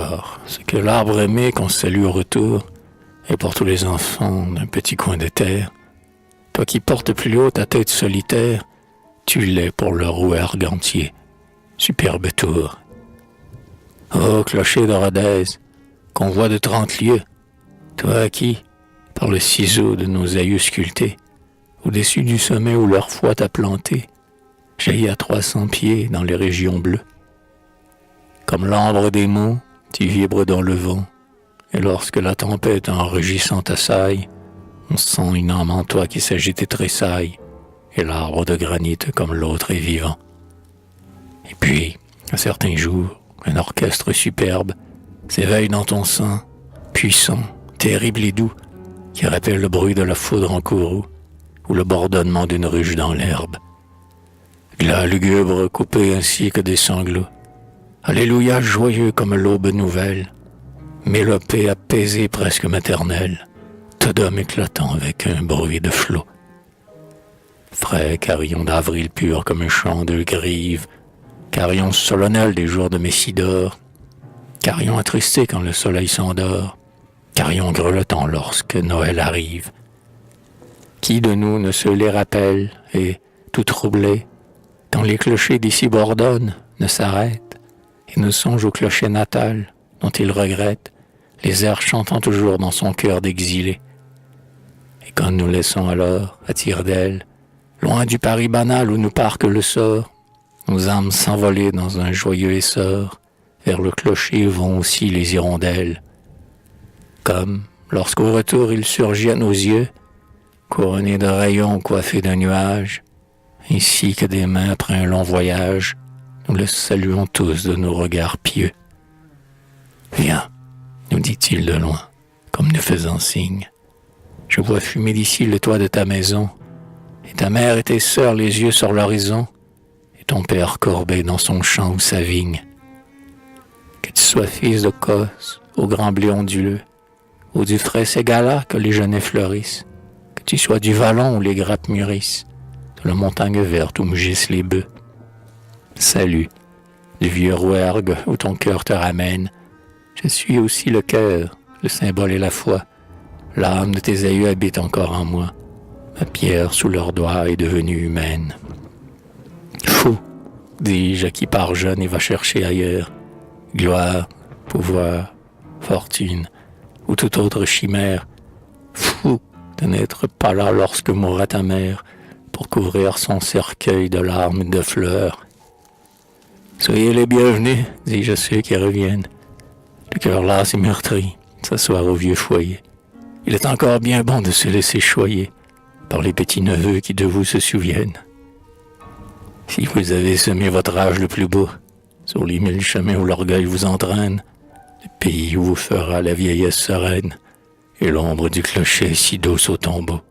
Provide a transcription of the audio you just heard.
Alors, ce que l'arbre aimait qu'on salue au retour, et pour tous les enfants d'un petit coin de terre, toi qui portes plus haut ta tête solitaire, tu l'es pour le rouergue entier. Superbe tour. Ô clocher de Rodez, qu'on voit de 30 lieues, toi qui, par le ciseau de nos aïeux sculptés, au-dessus du sommet où leur foi t'a planté, jaillit à 300 pieds dans les régions bleues. Comme l'ambre des monts, tu vibres dans le vent, et lorsque la tempête en rugissant t'assaille, on sent une âme en toi qui s'agite et tressaille, et l'arbre de granit comme l'autre est vivant. Et puis, à certains jours, un orchestre superbe s'éveille dans ton sein, puissant, terrible et doux, qui rappelle le bruit de la foudre en courroux, ou le bourdonnement d'une ruche dans l'herbe. Glas lugubre coupé ainsi que des sanglots, alléluia joyeux comme l'aube nouvelle, mélopée apaisée presque maternelle, Todum éclatant avec un bruit de flot. Frais carillon d'avril pur comme un chant de grive, carillon solennel des jours de Messidor, carillon attristé quand le soleil s'endort, carillon grelottant lorsque Noël arrive. Qui de nous ne se les rappelle et, tout troublé, quand les clochers d'ici bourdonnent, ne s'arrête et ne songe au clocher natal dont il regrette, les airs chantant toujours dans son cœur d'exilé. Et quand nous laissons alors, à tire-d'aile, loin du Paris banal où nous parque le sort, nos âmes s'envoler dans un joyeux essor, vers le clocher vont aussi les hirondelles. Comme, lorsqu'au retour il surgit à nos yeux, couronné de rayons coiffé d'un nuage, ainsi que des mains après un long voyage, nous le saluons tous de nos regards pieux. Viens, nous dit-il de loin, comme nous faisant signe. Je vois fumer d'ici le toit de ta maison, et ta mère et tes sœurs les yeux sur l'horizon, et ton père courbé dans son champ ou sa vigne. Que tu sois fils de Cos, au grand blé onduleux, ou du frais Ségala que les genêts fleurissent, que tu sois du vallon où les grappes mûrissent, de la montagne verte où mugissent les bœufs. Salut, du vieux rouergue où ton cœur te ramène, je suis aussi le cœur, le symbole et la foi. L'âme de tes aïeux habite encore en moi. Ma pierre sous leurs doigts est devenue humaine. Fou, dis-je à qui part jeune et va chercher ailleurs gloire, pouvoir, fortune ou toute autre chimère. Fou de n'être pas là lorsque mourra ta mère pour couvrir son cercueil de larmes et de fleurs. Soyez les bienvenus, dis-je à ceux qui reviennent. Le cœur las et meurtri, s'asseoir au vieux foyer. Il est encore bien bon de se laisser choyer par les petits neveux qui de vous se souviennent. Si vous avez semé votre âge le plus beau, sur les 1000 chemins où l'orgueil vous entraîne, le pays où vous fera la vieillesse sereine, et l'ombre du clocher si douce au tombeau.